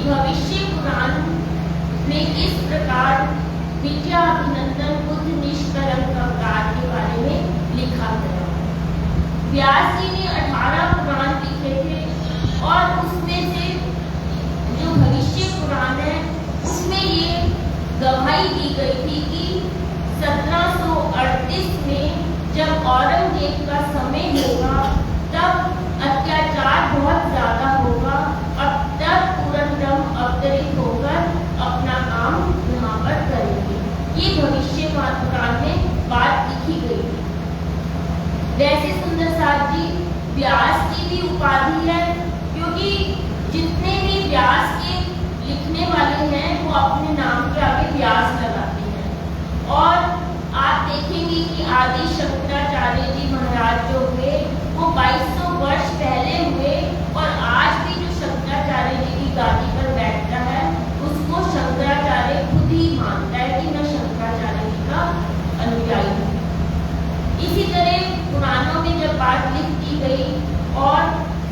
भविष्य पुराण में इस प्रकार विद्याभिनंदन बुद्ध निष्कलंक अवतार के बारे में लिखा गया। व्यास जी ने 18 पुराण लिखे थे और उसमें से जो भविष्य पुराण है उसमें ये गवाही दी गई थी कि 1738 में जब औरंगजेब का समय होगा तब अत्याचार बहुत ज्यादा होगा और तब पूरनब्रह्म अवतरित होकर अपना काम यहाँ पर करेंगे। ये भविष्य पुराण में बात लिखी गई थी। वैसे सुंदर साथ जी व्यास की भी उपाधि है, क्योंकि जितने भी व्यास के लिखने वाले हैं वो अपने नाम के आगे व्यास लगाते हैं। और आप देखेंगे कि आदि शंकराचार्य जी महाराज जो हुए वो 2200 वर्ष पहले हुए और आज भी जो शंकराचार्य जी की गादी पर बैठता है उसको शंकराचार्य खुद ही मानता है कि मैं शंकराचार्य जी का अनुयायी हूँ। इसी तरह पुराणों में जब बात लिख दी गई और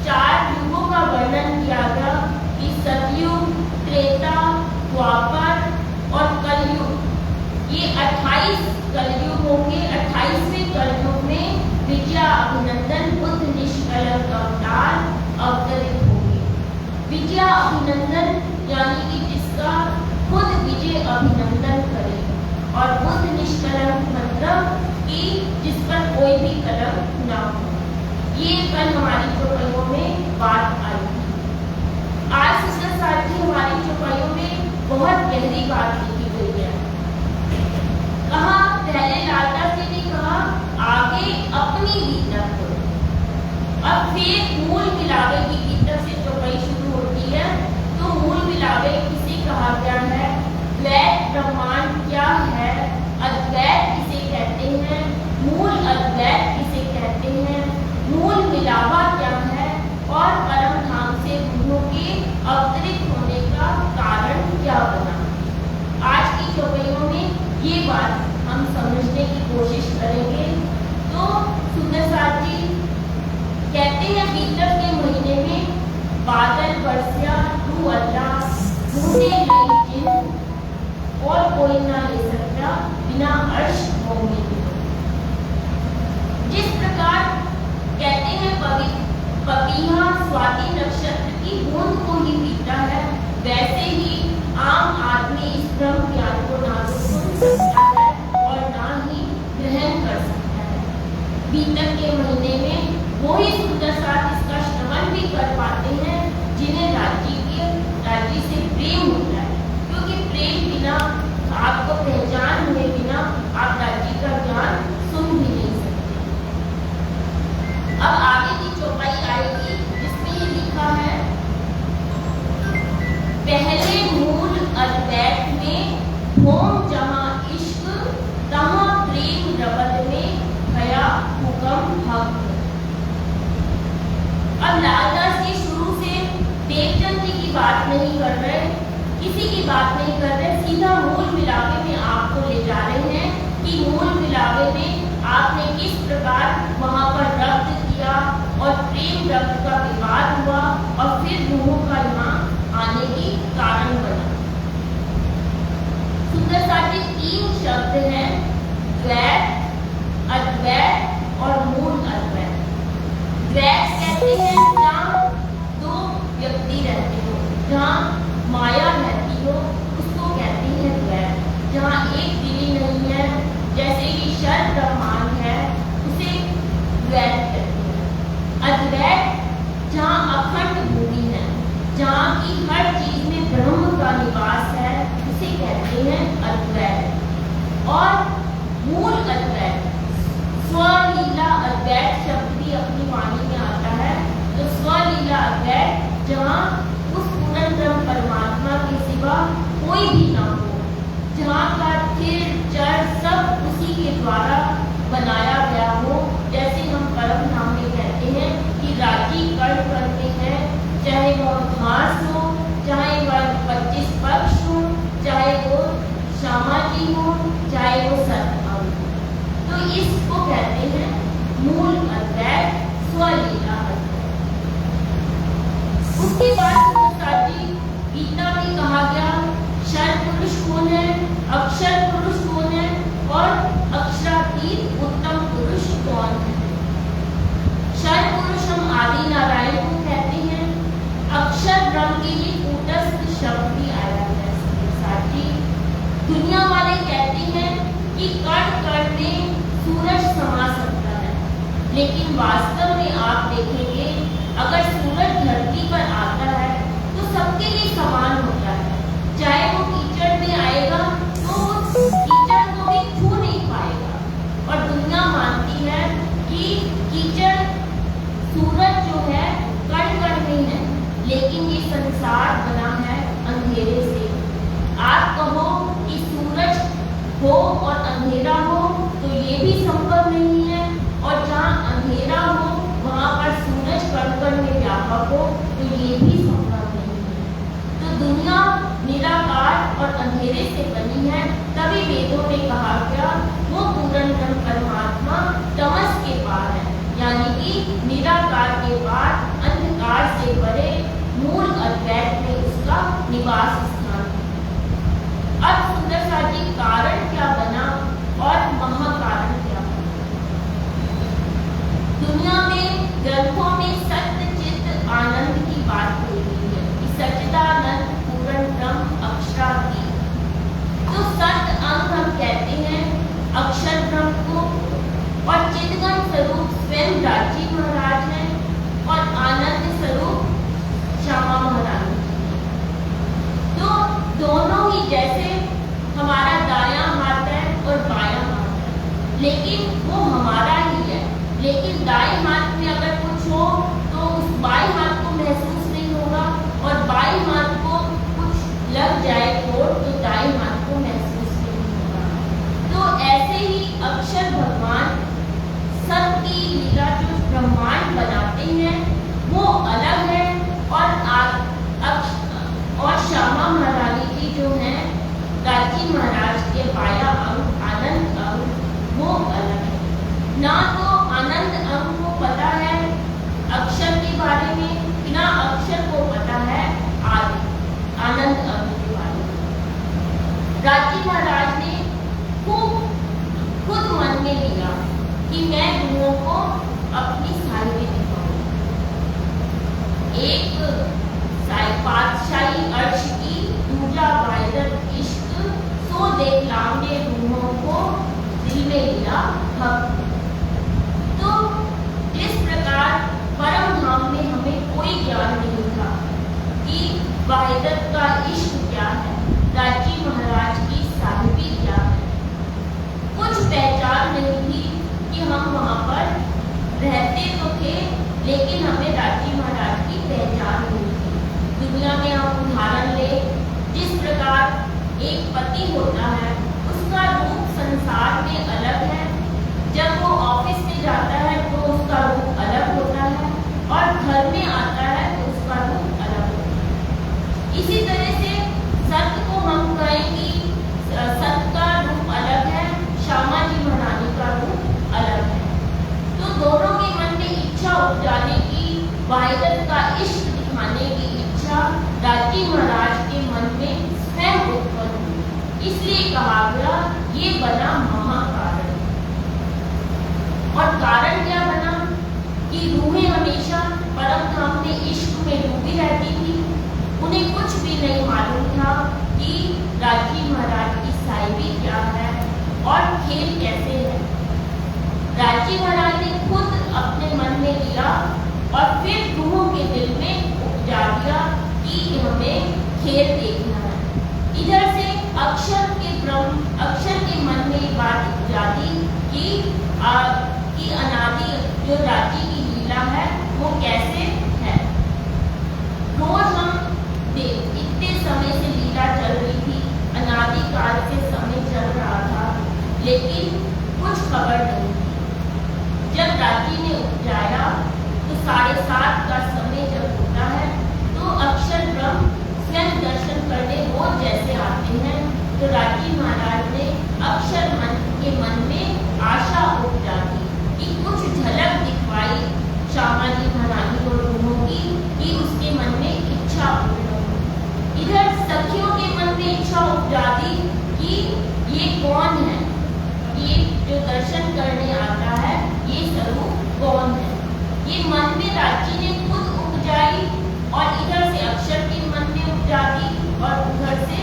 4 युगों का वर्णन किया गया कि सतयुग, त्रेता, द्वापर और कलयुग, ये 28 कलयुग होंगे। 28वें कलयुग में विद्याभिनंदन बुद्ध निष्कलंक अवतार अवतरित होंगे। विद्याभिनंदन यानी कि जिसका खुद विजय अभिनंदन करे, और बुद्ध निष्कलंक मतलब कि जिस पर कोई भी कलंक ना हो। ये कल हमारी चौपाइयों में बात आई थी। आज सुंदर साथ जी हमारी चौपाइयों में बहुत गहरी बात लिखी गई है। कहा पहले लालदास जी ने कहा आगे अपनी गीता करो, अब फिर मूल मिलावे की गीता से चौपाई शुरू होती है। तो मूल मिलावे किसे कहा गया है, द्वैत ब्रह्मांड क्या है, अद्वैत किसे कहते हैं, मूल अद्वैत किसे कहते हैं, मूल मिलावा क्या है और परम धाम से गुरुओं के अवतरित होने का कारण क्या बना। आज की चौपाइयों में ये बात हम समझने की कोशिश करेंगे। तो सुंदर साथ जी कहते हैं बीतक के महीने में बादल बरसिया तू अल्लाह, मुझे नहीं जिन और कोई ना ले सकता बिना अर्श होंगे। जिस प्रकार कहते हैं पपीहा स्वाति नक्षत्र की बूंद को ही पीता है, वैसे ही आम आदमी इस ब्रह्म ज्ञान को ना तो सुन सकता है और ना ही ग्रहण कर सकता है। बीतक के महीने में वही सुंदर साथ इसका श्रवण भी कर पाते हैं जिन्हें राज्य से प्रेम होता है, क्योंकि प्रेम बिना, आपको पहचान हुए बिना आप राज्य का ज्ञान सुन भी नहीं सकते। अब आगे की चौपाई आएगी जिसमें ये लिखा है, पहले मूल अद्वैत में होम जहाँ इश्क तहाँ प्रेम रबद में गया हुक्म हक। अब लालदास जी शुरू से देवचंद जी की बात नहीं कर रहे, किसी की बात नहीं कर रहे, सीधा मूल मिलावे में आपको ले जा रहे हैं कि मूल मिलावे में आपने किस प्रकार वहां पर रब्त किया और प्रेम रब्त का विवाद हुआ और फिर गुरुओं का यहाँ आने की कारण बना। सुंदर साथ जी 3 शब्द हैं, द्वैत, अद्वैत और मूल अद्वैत। द्वैत कहते हैं जहाँ 2 व्यक्ति रहते हो, जहाँ माया रहती हो, उसको कहते हैं द्वैत। जहाँ एक दिली नहीं है, जैसे कि शर ब्रह्मांड है, उसे द्वैत कहते हैं। अद्वैत जहाँ अखंड भूमि है, जहाँ की हर चीज में ब्रह्म का निवास है, उसे कहते हैं अद्वैत। और मूल अद्वैत, स्वलीला अद्वैत शब्द भी अपनी वाणी में आता है। तो स्वलीला अद्वैत जहाँ उस पूर्ण ब्रह्म परमात्मा के सिवा कोई भी ना हो, जहाँ का थिर चर सब उसी के द्वारा बनाया गया हो। जैसे हम परम धाम में कहते हैं कि राजी कर्ण करते हैं, चाहे वह घास हो, चाहे वह 25 पक्ष हो, चाहे वो श्यामा जी हो, चाहे वो सत्ता हो। तो इसको कहते हैं मूल अद्वैत, स्वलीला अद्वैत। उसके बाद गीता गुणातीत उत्तम पुरुष कौन है? क्षर पुरुष हम आदि नारायण को कहते हैं। अक्षर ब्रह्म के लिए कूटस्थ शब्द भी आया है। साथी दुनिया वाले कहते हैं कि कण कण में सूरज समा सकता है, लेकिन वास्तव में आप देखेंगे अगर सूरज धरती पर आता है तो सबके लिए समान होता है। चाहे वो कीचड़ में आएगा तो उस कीचड़ को भी छू नहीं पाएगा। और दुनिया मानती है कि कीचड़ सूरज जो है कण कण में है, लेकिन ये संसार बना है अंधेरे से। आप कहो कि सूरज हो और अंधेरा हो तो ये भी संभव नहीं है, और जहाँ अंधेरा हो वहाँ पर सूरज कण कण में व्यापक हो तो ये भी संभव नहीं है। तो दुनिया निराकार और अंधेरे से बनी है, तभी वेदों में कहा गया वो पूर्ण ब्रह्म परमात्मा तमस के पार है, यानी कि निराकार के पार अंधकार से भरे मूल अद्वैत में उसका निवास स्थान है। अब सुंदर साथी कारण क्या बना और महाकारण क्या बना? दुनिया में ग्रंथों में सत्य चित्त आनंद की बात हो रही है कि सच्चिदानंद पूर्ण ब्रह्म अक्षरादि। तो सत्य अंग हम कहते हैं अक्षर ब्रह्म को, और चिदघन स्वरूप स्वयं राजी महाराज हैं, और आनंद स्वरूप श्यामा महारानी। तो दोनों ही जैसे हमारा दायां हाथ है और बायां हाथ है, लेकिन वो हमारा ही है। लेकिन दाएं हाथ में अगर कुछ हो तो उस बाएं हाथ को महसूस नहीं होगा, और बाएं हाथ को कुछ लग जाए तो दाएं हाथ को महसूस नहीं होगा। तो ऐसे ही अक्षर भगवान सबकी लीला जो ब्रह्मांड बनाते हैं वो अलग है, और श्यामा महारानी जी जो है राजी महाराज के बाया अंग आनंद अंग वो अलग है। ना तो आनंद अंग को पता है अक्षर के बारे में, ना अक्षर को पता है आनंद अंग के बारे में। राजी महाराज ने खुद मन में लिया कि मैं गुरुओं को अपनी साहित्य दिखाऊं। एक पातशाही अर्श की दूजा वायदत इश्क सो देख लांगे रूहों को दिल में लिया भक्त। तो इस प्रकार परम धाम में हमें कोई ज्ञान नहीं था कि वायदत का इश्क क्या है, राजी महाराज की साहिबी क्या है। कुछ पहचान नहीं थी कि हम वहाँ पर रहते तो थे, लेकिन हमें राजी महाराज की पहचान नहीं थी। दुनिया में हम उदाहरण ले, जिस प्रकार एक पति होता है उसका रूप संसार में अलग है, जब वो ऑफिस में जाता है तो उसका रूप अलग होता है, और घर में आता है तो उसका रूप अलग होता है। इसी तरह से सत्य को हम कहें कि सत्य का रूप अलग है, श्यामा जी महारानी का रूप अलग है। तो दोनों के मन में इच्छा उपजाने की, वाहिदत का इश्क दिखाने की इच्छा राजी महाराज के मन में स्वयं उत्पन्न हुई। इसलिए कहा गया ये बना महाकारण। और कारण क्या बना कि रूहें हमेशा परम धाम में इश्क में डूबी रहती थी। उन्हें कुछ भी नहीं मालूम था कि राजी महाराज की साहिबी क्या है और खेल कैसे है। राजी महाराज ने खुद अपने मन में लिया और फिर रूहों के दिल में उपजा दिया कि हमें खेल देखना है। इधर से अक्षर के मन में बात उपजा दी कि अनादि जो राजी की लीला है वो कैसे है। रोज हम इतने समय से लीला चल रही थी, अनादि काल से समय चल रहा था, लेकिन कुछ खबर नहीं थी। जब राजी ने उपजाया तो 7:30 का समय जब होता है तो अक्षर ब्रह्म स्वयं दर्शन करने रोज जैसे आते हैं। तो राजी महाराज ने अक्षर के मन में आशा उपजा दी कि कुछ झलक दिखवाई श्यामा जी महारानी और रूहों की कि उसके मन में इच्छा पूर्ण हो। इधर सखियों के मन में इच्छा उपजा दी कि ये कौन है, ये जो दर्शन करने आता है, ये स्वरूप कौन है? ये मन में रांची ने खुद उपजाई और इधर से अक्षर के मन में उपजा दी और उधर से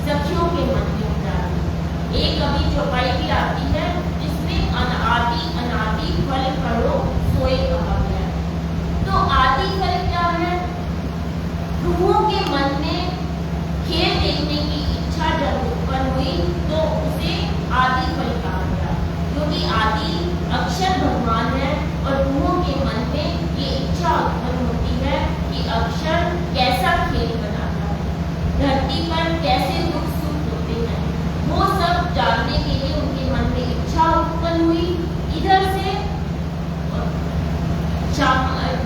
सखियों के मन में उपजा दी। एक कवि चौपाई भी आती है जिसमें अनादि अनादि फल करो सोए कहा गया है। तो आदि फल क्या है? रूहों के मन में खेल देखने की इच्छा जब उत्पन्न हुई तो उसे आदि फल कहा गया, क्योंकि आदि अक्षर भगवान है और रूहों के मन में ये इच्छा उत्पन्न होती है कि अक्षर कैसा खेल बनाता है, धरती पर कैसे दुख सुख होते हैं, वो सब जानने के लिए उनके मन में इच्छा उत्पन्न हुई। इधर से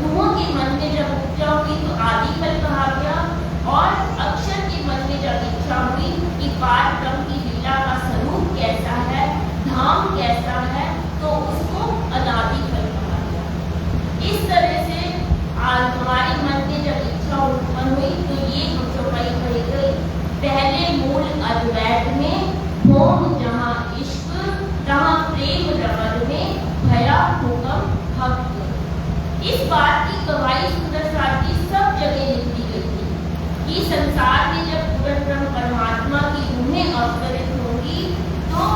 रूहों के मन में जब इच्छा हुई तो आदि फल कहा गया और अक्षर के मन में जब इच्छा हुई कि पार ब्रह्म की लीला का स्वरूप कैसा है, धाम कैसा है, तो उसको अनादि फल कहा गया। इस तरह से आज हमारे मन में जब इच्छा उत्पन्न हुई तो ये चौपाई पढ़ी गई। पहले मूल अद्वैत में होम जहाँ इश्क तहाँ प्रेम रमन में भया हुक्म भक्त। इस बात की गवाही सुंदर सार की सब जगह लिख दी गई थी कि संसार में जब पूर्ण ब्रह्म परमात्मा की रूहें अवतरित होंगी तो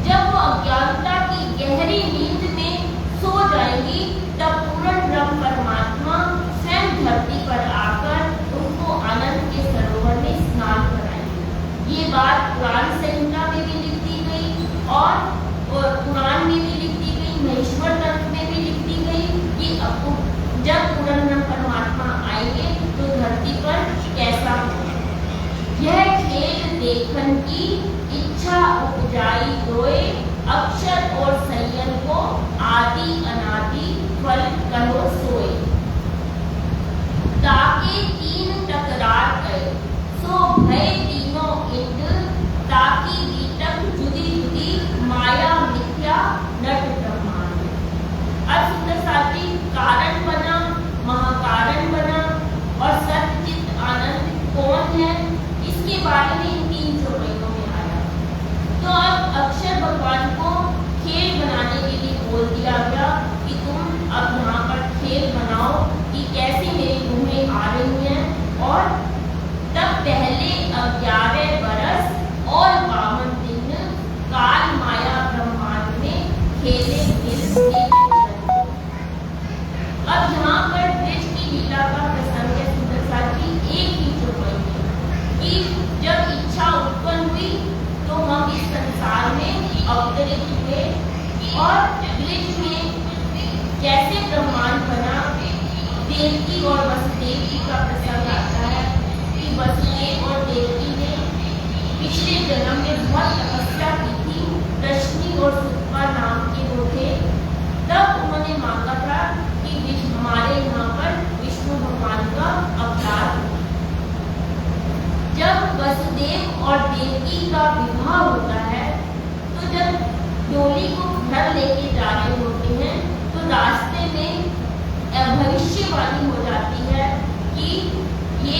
जब वो अज्ञानता की गहरी नींद में सो जाएंगी तब पूर्ण ब्रह्म परमात्मा स्वयं धरती पर आकर उनको आनंद के सरोवर में स्नान कराएंगे। ये बात पुराण संहिता में भी लिख दी गई और पुराण में भी लिख दी गई, महेश्वर तंत्र में भी लिख दी गई कि जब पूर्ण ब्रह्म परमात्मा आएंगे तो धरती पर कैसा होगा। यह खेल देखन की इच्छा उपजाई दोए, अक्षर और संयम को आदि अनादि फल कहो सोए। ताके तीन टकरार गए सो भय तीनों इंद, ताकि गीतक जुदी जुदी माया मिथ्या नट ब्रह्मांड। अब सुंदर साथी कारण बना, महाकारण बना और सच्चित आनंद कौन है, इसके बारे में इन तीन चौपाइयों में आया। तो अब अक्षर भगवान को खेल बनाने के लिए बोल दिया गया कि तुम अब यहाँ पर खेल बनाओ कि कैसे मेरी रूहें आ रही हैं। और तब पहले 11 बरस और 52 दिन काल माया ब्रह्मांड में खेले मिल। अब यहाँ पर ब्रज की लीला का प्रसंग है सुंदर साथी एक ही चौपाई में कि जब इच्छा उत्पन्न हुई तो हम इस संसार में अवतरित हुए और ब्रज में कैसे ब्रह्मांड बना। देवकी और वसुदेव जी का प्रसंग आता है कि वसुदेव और देवकी ने पिछले जन्म में बहुत तपस्या की थी। रश्मि और सुत्पा नाम के वो थे। तब उन्होंने मांगा था कि हमारे यहाँ पर विष्णु भगवान का अवतार हो। जब वसुदेव और देवकी का विवाह होता है तो जब डोली को घर लेके जा रहे होते हैं तो रास्ते में भविष्यवाणी हो जाती है कि ये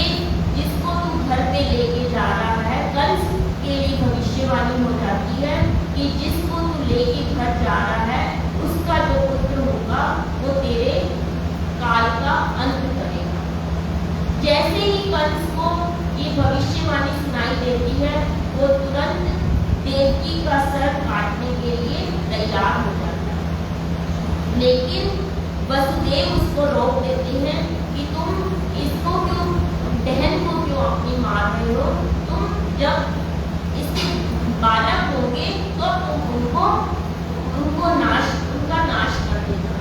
जिसको तू घर पे लेके जा रहा है, कंस के लिए भविष्यवाणी हो जाती है कि जिसको तू लेके घर जा रहा है उसका जो पुत्र होगा वो तेरे काल का अंत करेगा। जैसे ही कंस को ये भविष्यवाणी सुनाई देती है वो तुरंत देवकी का सर काटने के लिए तैयार हो जाता है, लेकिन वसुदेव उसको रोक देते हैं कि तुम इसको क्यों, बहन को क्यों अपनी मार रहे हो। तुम जब इसके बालक होंगे तो तुम उनका नाश कर देना।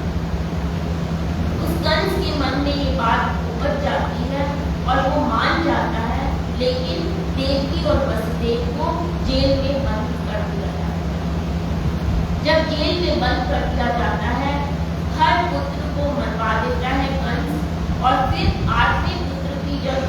उस कंस के मन में ये बात उपज जाती है और वो मान जाता है, लेकिन देवकी और वसुदेव को जेल में बंद कर दिया जाता है। जब जेल में बंद कर दिया जाता है हर पुत्र को मरवा देता है कंस और फिर 8वें पुत्र की जब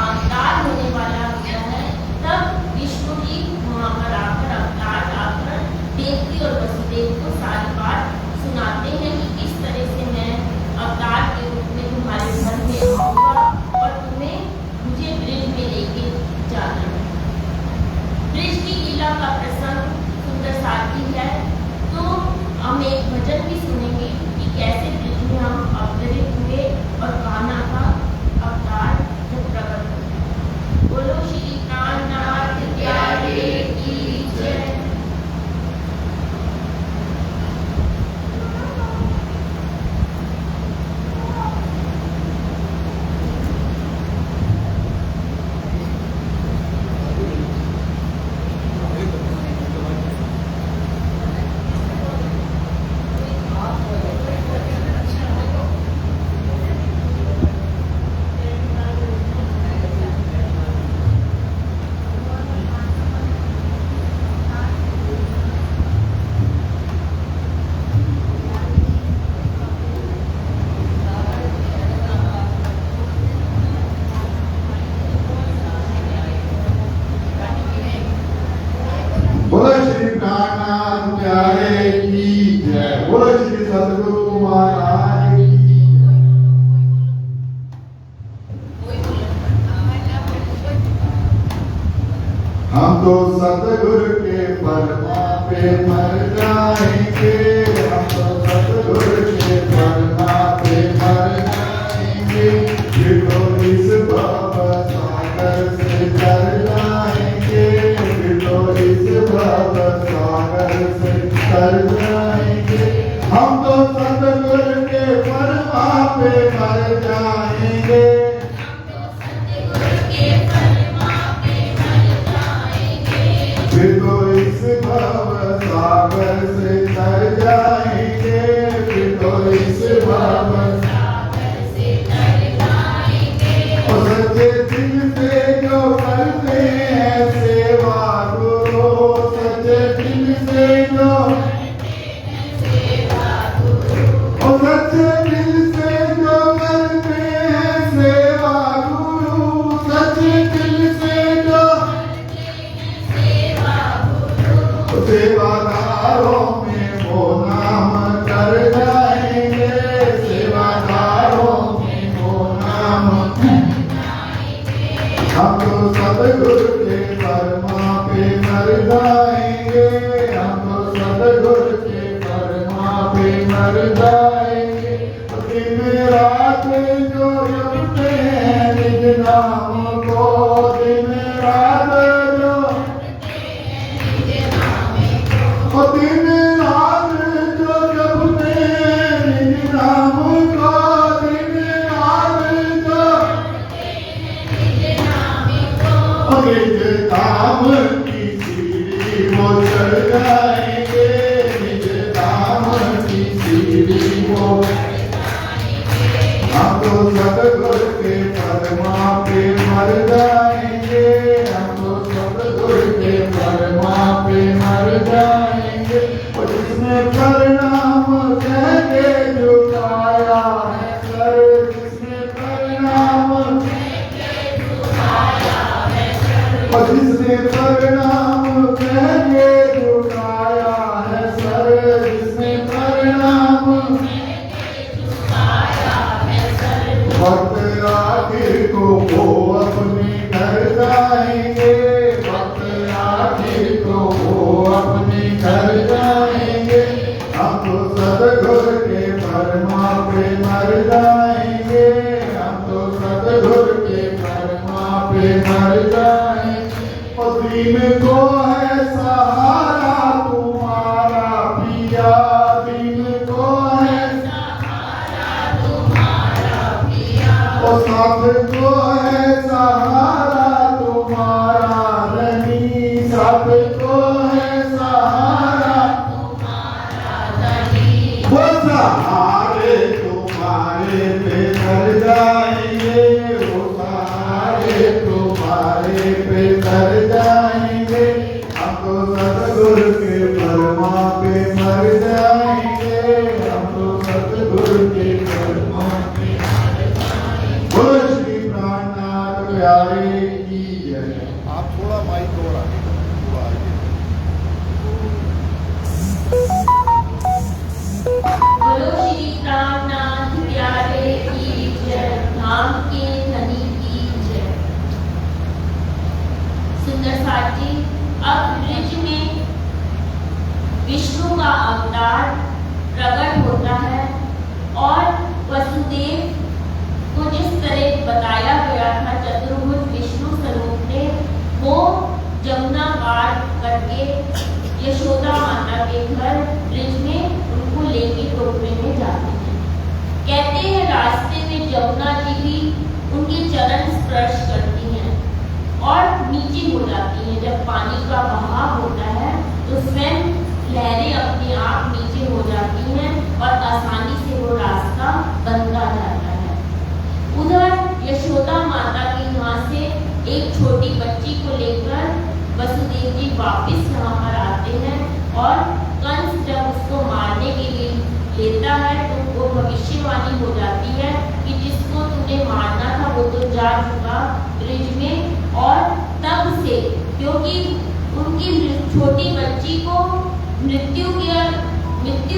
अवतार होने वाला होता है तब विष्णु जी वहाँ पर आकर अवतार आकर देवकी और वसुदेव को सारी बात सुनाते हैं कि किस तरह से मैं अवतार के रूप में तुम्हारे घर में आऊँगा और तुम्हें मुझे ब्रज में लेके जाना है। ब्रज की लीला का प्रसंग सुंदर साथी है और कान्हा का अवतार जब प्रकट होता है। बोलो श्री कान्हानाथ प्यारे की जय। बोलो श्री कान्हानाथ प्यारे की जय। बोलो श्री सद्गुरु महाराज की जय। हम तो सतगुरु के परमा पे मर जाएंगे। हम तो सतगुरु के परमा पे मर जाएंगे। फिर तो इस भव सागर से तर जाएंगे। फिर तो इस भव सागर से तर जाएंगे। हम तो सतगुरु के परमा पे मर जाएंगे। फिर तो इस भव सागर से तर जाएंगे। फिर तो इस भव सागर से तर जाएंगे। और सच्चे दिल से जो करते हैं सेवा गुरु, सच्चे दिल से जो करते हैं सेवा गुरु, और सच्चे दिल से जो करते हैं सेवा गुरु, सच्चे दिल से जो सेवादारों में वो नाम कर जाएंगे। सेवादारों में वो नाम कर जाएंगे। हम तो सतगुरु के परमा पे मर जाएंगे। हम तो सतगुरु के परमा पे मर जाएंगे। दिन रात जो जपते हैं निज नाम को, दिन रात जो और दिन रात जो जपते निज नाम को, दिन रात जो और निज धाम की सीढ़ी वो चढ़ जाएंगे। निज धाम की सीढ़ी वो हम तो सतगुरु के परमा पे मर जाएंगे। हम तो सतगुरु के परमा पे मर जाएंगे। और जिसने प्रणाम कह के झुकाया है सर, जिसने प्रणाम कह के झुकाया है सर, और जिसने प्रणाम कह के झुकाया है सर, जिसने प्रणाम भक्त आखिर को वो अपने घर जाएंगे। भक्त आखिर को वो अपने घर जाएंगे। हम तो सतगुरु के परमा पे मर जाएंगे। हम तो सतगुरु के परमा पे मर जाएंगे। और दीन को है सहारा तुम्हारा पिया, दीन को है और साथ को है सहारा तुम्हारा नहीं, साथ को है सहारा तुम्हारा नहीं। वो सहारे तुम्हारे पे तर जाएंगे। वो सहारे तुम्हारे पे तर जाएंगे। हम तो सतगुरु के परमा पे मर जाएंगे। हम तो सतगुरु के परमा पे श्री प्राणनाथ प्यारे की जय। आप थोड़ा माइक और आगे बोलो श्री प्राणनाथ प्यारे की जय। धाम के धनी की जय। सुंदर साथ जी, अब ब्रिज में विष्णु का अवतार प्रकट होता है और वसुदेव को जिस तरह बताया गया था चतुर्भुज विष्णु स्वरूप ने, वो जमुना पार करके यशोदा माता के घर ब्रिज में उनको लेके टोकरे में जाते हैं। कहते हैं रास्ते में जमुना जी भी उनके चरण स्पर्श करती हैं और नीचे हो जाती हैं। जब पानी का बहाव होता है तो स्वयं लहरें अपने आप नीचे हो जाती हैं और आसानी से वो रास्ता बनता जाता है। उधर यशोदा माता के यहाँ से एक छोटी बच्ची को लेकर वसुदेव जी वापस यहाँ पर आते हैं और कंस जब उसको मारने के लिए लेता है तो वो भविष्यवाणी हो जाती है कि जिसको तुमने मारना था वो तो जा चुका ब्रिज में, और तब से क्योंकि उनकी छोटी बच्ची को मृत्यु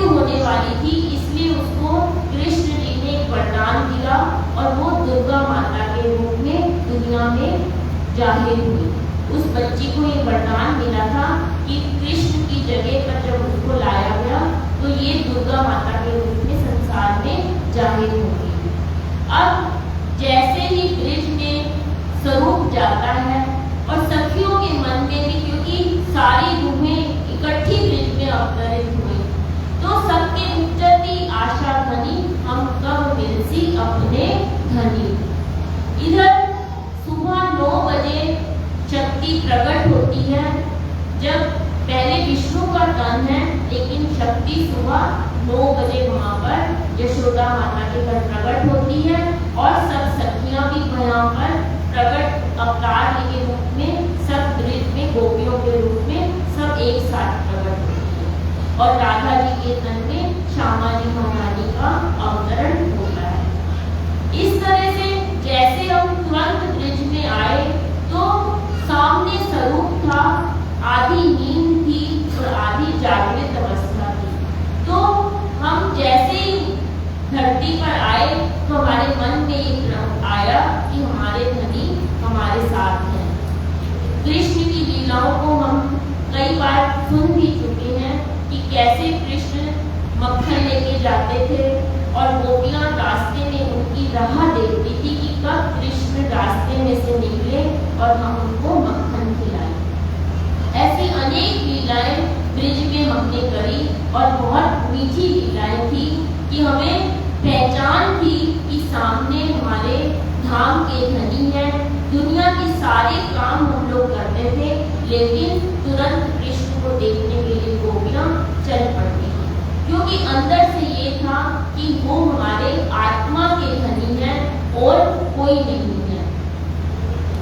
होने वाली थी, इसलिए उसको कृष्ण जी ने एक वरदान दिया और वो दुर्गा माता के रूप में दुनिया में जाहिर हुई। उस बच्ची को ये वरदान मिला था कि कृष्ण की जगह पर जब उसको लाया गया तो ये दुर्गा माता के रूप में संसार में जाहिर होगी। अब जैसे ही ब्रिज में स्वरूप जाता है और सखियों के मन में भी, क्योंकि सारी रूहें इकट्ठी ब्रिज में अवतरित हुई, तो सबके उच्चती आशा धनी हम कब मिलसी अपने धनी। इधर सुबह 9 बजे शक्ति प्रकट होती है। जब पहले विष्णु का तन है, लेकिन शक्ति सुबह 9 बजे वहाँ पर यशोदा माता के घर प्रकट होती है और सब सखियां भी वहाँ पर प्रकट अवतार के रूप में सब ब्रिज में गोपियों के रूप में सब एक साथ प्रकट होती है और राधा जी के तन में श्यामा जी महारानी का अवतरण होता है। इस तरह से जैसे हम तुरंत ब्रिज में आए तो सामने स्वरूप था, आधी नींद थी और आधी जागृत अवस्था थी। तो हम जैसे ही धरती पर आए तो हमारे मन में एक भ्रम आया कि हमारे धनी हमारे साथ हैं। कृष्ण की लीलाओं को हम कई बार सुन भी चुके हैं कि कैसे कृष्ण मक्खन लेके जाते थे और गोपियां रास्ते में उनकी राह देखती थी कि कब कृष्ण रास्ते में से निकले और हम उनको मक्खन खिलाएं। ऐसी अनेक लीलाएं ब्रिज में हमने करी और बहुत मीठी लीलाएं थी कि हमें पहचान थी कि सामने हमारे धाम के धनी हैं। दुनिया के सारे काम हम लोग करते थे, लेकिन तुरंत कृष्ण को देखने के लिए गोपियां चल पड़ती हैं, क्योंकि अंदर से ये था कि वो हमारे आत्मा के धनी हैं और कोई नहीं है।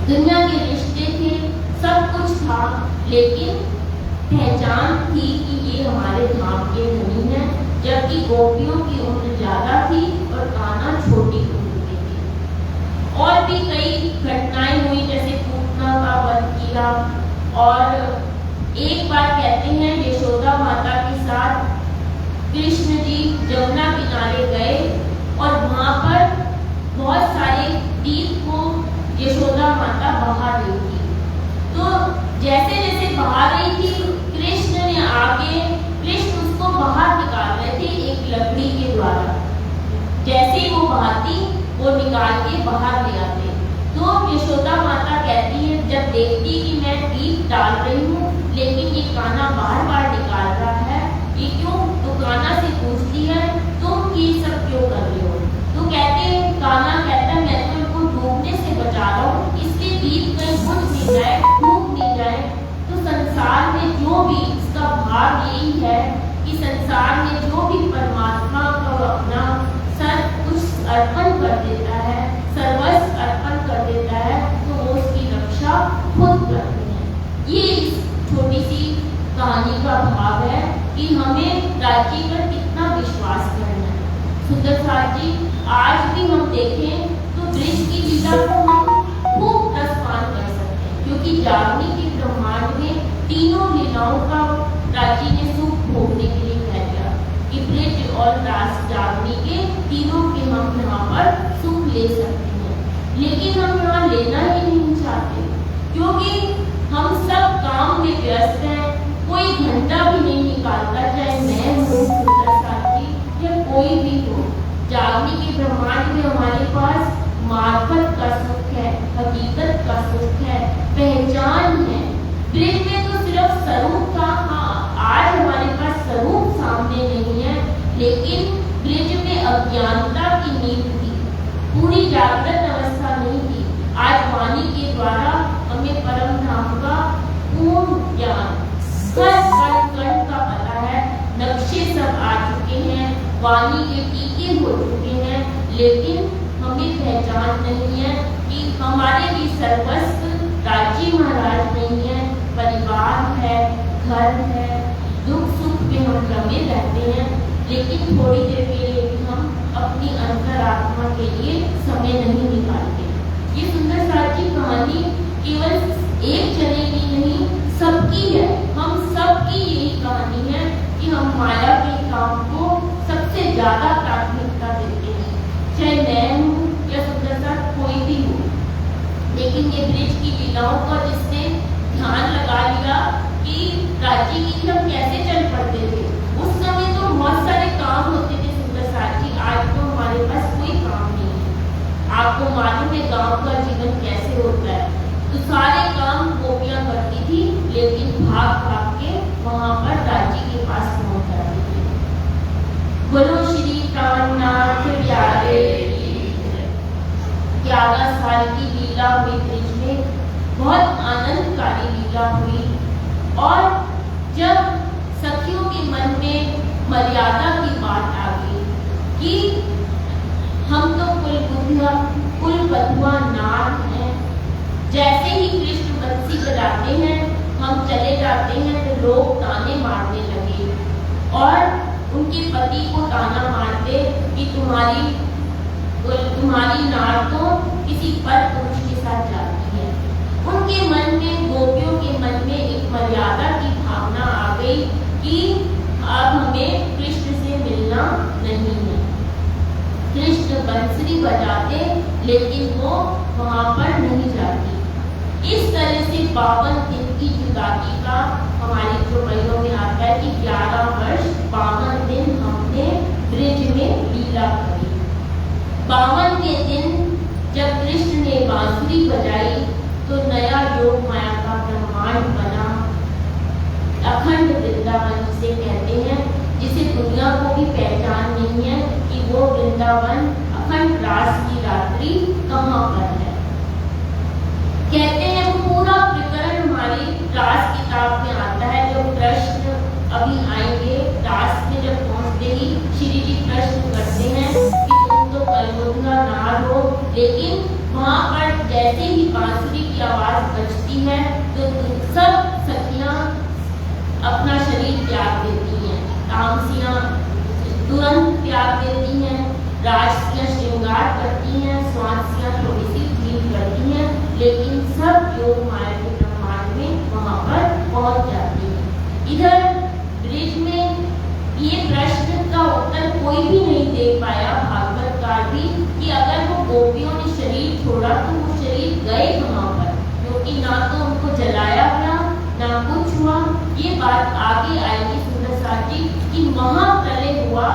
दुनिया के रिश्ते थे, सब कुछ था, लेकिन पहचान थी कि ये हमारे धाम के धनी हैं। जबकि गोपियों की उम्र ज्यादा थी और कान्हा छोटी उम्र की थी। और भी कई घटनाएं हुई, जैसे पूतना का वध किया। और एक बार कहते हैं यशोदा माता के साथ कृष्ण जी जमुना किनारे गए और वहां पर बहुत सारे दीप को यशोदा माता बहा रही थी। तो जैसे जैसे बहा रही थी, कृष्ण ने आगे, कृष्ण उसको बाहर निकाल रहे थे एक लकड़ी के द्वारा। जैसे ही वो बहाती, वो निकाल के बाहर ले आते। तो यशोदा माता कहती है, जब देखती कि मैं दीप डाल रही हूँ लेकिन ये कान्हा बार बार निकाल रहा है, ये क्यों? तो कान्हा से पूछती है, तुम ये सब क्यों कर रहे हो? तो कहते हैं, कान्हा कहता है, मैं तो इनको डूबने से बचा रहा हूँ, इसलिए दीप कहीं बुझ नहीं जाए, डूब नहीं जाए। तो संसार में जो भी, इसका भाव यही है कि संसार में जो भी परमात्मा को अपना सब कुछ अर्पण कर देता है, सर्वस्व अर्पण कर देता है, तो वो उसकी रक्षा खुद करते हैं। ये इस छोटी सी कहानी का भाव है कि हमें राज्य पर कितना विश्वास करना है। सुंदर साथ जी, आज भी हम देखें तो ब्रिज की लीला को हम खूब रसपान कर सकते हैं, क्योंकि जागनी के ब्रह्मांड में तीनों लीलाओं का राज्य ने सुख भोगने के लिए कह दिया कि ब्रिज और रास जागनी के तीनों के हम यहाँ पर सुख ले सकते हैं। लेकिन हम यहाँ लेना ही नहीं चाहते, क्योंकि हम सब काम में व्यस्त हैं। कोई घंटा भी नहीं निकालता, चाहे मैं हूँ, सुंदर साथी या कोई भी हो। जागनी के ब्रह्मांड में हमारे पास ब्रिज में तो सिर्फ स्वरूप था। हाँ, आज हमारे पास स्वरूप सामने नहीं है, लेकिन ब्रिज में अज्ञानता की नींव थी, पूरी जागृत अवस्था नहीं थी। आज वाणी के द्वारा हमें परम धाम का पूर्ण ज्ञान, कण कण का पता है। नक्शे सब आ चुके हैं, वाणी के टीके हो चुके हैं, लेकिन हमें पहचान नहीं है कि हमारे भी सर्वस्व राज्य महाराज नहीं है, परिवार है, घर है, दुख सुख में हम रमे रहते हैं, लेकिन थोड़ी देर के लिए भी हम अपनी अंतरात्मा के लिए समय नहीं निकालते। ये सुंदर सार की कहानी केवल एक जने की नहीं, सबकी है। हम सबकी यही कहानी है कि हम माया के काम को सबसे ज्यादा प्राथमिकता देते हैं, चाहे मैं हूँ या सुंदर सार कोई भी हो। लेकिन ये ब्रिज की लीलाओं का जिसने ध्यान लगा लिया कि राज्य की हम कैसे चल पड़ते थे। उस समय तो बहुत सारे काम होते थे सुंदर सार जी, आज तो हमारे पास कोई काम नहीं है। आपको मालूम है गांव का जीवन कैसे होता है, तो सारे काम गोपियां करती थी, लेकिन भाग भाग के वहां पर राज्य के पास पहुंच जाती थी। बोलो श्री प्राणनाथ प्यारे। 11 साल की लीला हुई ब्रिज में, बहुत आनंदकारी लीला हुई। और जब सखियों के मन में मर्यादा की बात आ गई कि हम तो कुल बधुआ नार हैं, जैसे ही कृष्ण बंसी बजाते हैं हम चले जाते हैं तो लोग ताने मारने लगे और उनके पति को ताना मारते कि तुम्हारी नार तो किसी पर पुरुष के साथ जाती है। उनके मन में, गोपियों के मन में एक मर्यादा की भावना आ गई कि अब हमें कृष्ण से मिलना नहीं है। कृष्ण बंसरी बजाते, लेकिन वो वहां पर नहीं जाती। इस तरह से 52 दिन की जुदाई का हमारी चौपाइयों में आता है कि 11 वर्ष 52 दिन हमने ब्रिज में लीला करी। 52 के दिन जब कृष्ण ने बांसुरी बजाई तो नया योग माया का ब्रह्मांड बना, अखंड वृंदावन जिसे कहते हैं, जिसे दुनिया को भी पहचान नहीं है कि वो वृंदावन अखंड रास की रात्रि कहाँ पर है। कहते हैं वो पूरा प्रकरण हमारी रास किताब में आता है। जो प्रश्न अभी आएंगे रास में जब पहुंचते ही श्री जी प्रश्न करते हैं कि तुम तो कलबुद्धा नार हो, लेकिन वहां पर जैसे ही बांसुरी की आवाज बजती है तो सब सखियां अपना शरीर त्याग देती हैं, तामसियां तुरंत त्याग देती हैं, राजसियां श्रृंगार करती हैं, स्वांसियां थोड़ी सी ढील करती हैं, लेकिन सब योग माया के ब्रह्मांड में वहां पर पहुंच जाती हैं। इधर ब्रिज में ये प्रश्न का उत्तर कोई भी नहीं दे पाया भागवतकार भी कि अगर वो गोपियों ने शरीर छोड़ा तो वो शरीर गए कहाँ पर, क्योंकि ना तो उनको जलाया गया ना कुछ हुआ। ये बात आगे आएगी सुंदर सार जी कि महाप्रलय हुआ,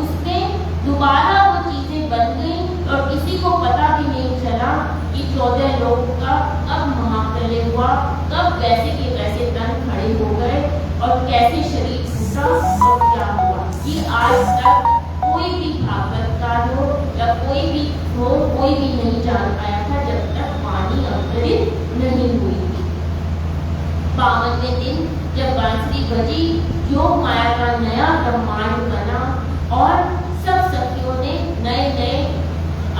उसमें दोबारा वो चीजें बन गई और किसी को पता भी नहीं चला कि 14 लोगों का कब महाप्रलय हुआ, कब वैसे के वैसे तन खड़े हो गए और कैसे शरीर टूटा और क्या हुआ। ये आज तक कोई भी भागवतकार हो या कोई भी हो, कोई भी नहीं जान पाया था जब तक वाणी अवतरित नहीं हुई थी। 52वें दिन जब बांसुरी बजी, योग माया का नया ब्रह्मांड बना और सब सखियों ने नए नए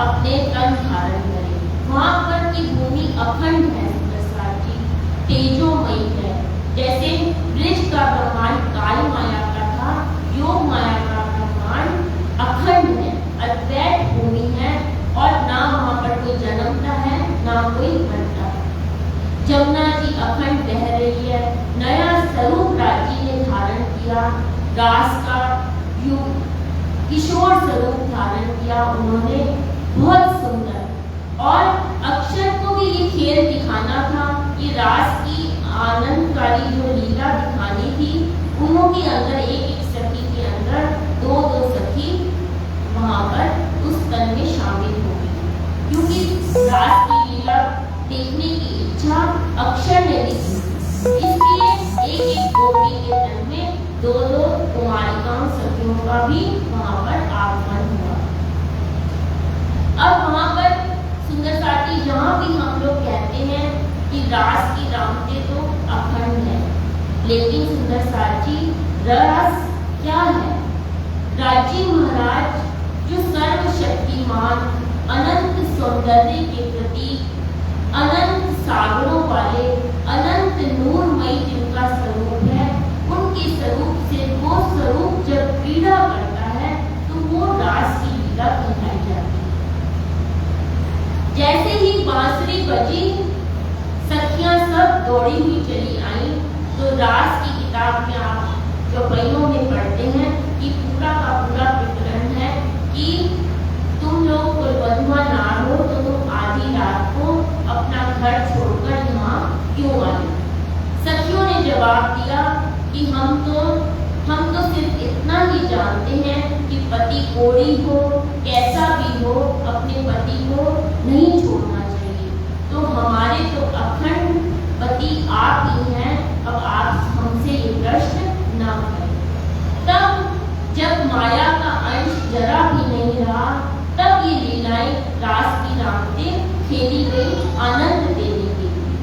अपने तन धारण करे। वहां पर की भूमि अखंड है प्रसाद जी, तेजोमयी है। जैसे ब्रिज का ब्रह्मांड काल माया का था, योग माया का ब्रह्मांड अखंड है, अद्वैत भूमि है और ना वहां पर कोई जन्मता है ना कोई मरता है। जमुना जी अखंड बह रही है, नया स्वरूप राजी ने धारण किया, रास का युग किशोर स्वरूप धारण किया उन्होंने, बहुत सुंदर। और अक्षर को भी ये खेल दिखाना था, ये रास की आनंदकारी जो लीला दिखानी थी, उन्होंने अंदर एक सखी के अंदर दो सखी वहां पर उस तन में शामिल हो गई, क्योंकि रास की लीला देखने की इच्छा अक्षर ने भी की। दो दो कुमारिकाओं सखियों का भी वहां पर आगमन हुआ। अब वहां पर सुंदर साथी जहाँ भी हम लोग कहते हैं कि रास की रामते तो अखंड है, लेकिन सुंदर साथी रस क्या है? राजी महाराज जो सर्वशक्तिमान अनंत सौंदर्य के प्रतीक, अनंत सागरों वाले, अनंत नूरमयी जिनका स्वरूप है, उनके स्वरूप से वो स्वरूप जब क्रीड़ा करता है तो वो रास की लीला कहलाई जाती है। जैसे ही बांसुरी बजी, सखियां सब दौड़ी हुई चली आई। तो रास की किताब में आप चौपाइयों में पढ़ते हैं कि पूरा का पूरा विवरण है कि तुम लोग कुलवधुआ ना हो तो तुम आधी रात को अपना घर छोड़कर यहाँ क्यों आए? सखियों ने जवाब दिया कि हम तो सिर्फ इतना ही जानते हैं कि पति कोड़ी हो, कैसा भी हो, अपने पति को नहीं छोड़ना चाहिए। तो हमारे तो अखंड पति आप ही हैं, अब आप हमसे ये प्रश्न ना करें। तब जब माया का अंश जरा भी नहीं रहा, तब ये लीलाएं रास की रामते खेली गई आनंद देने के लिए।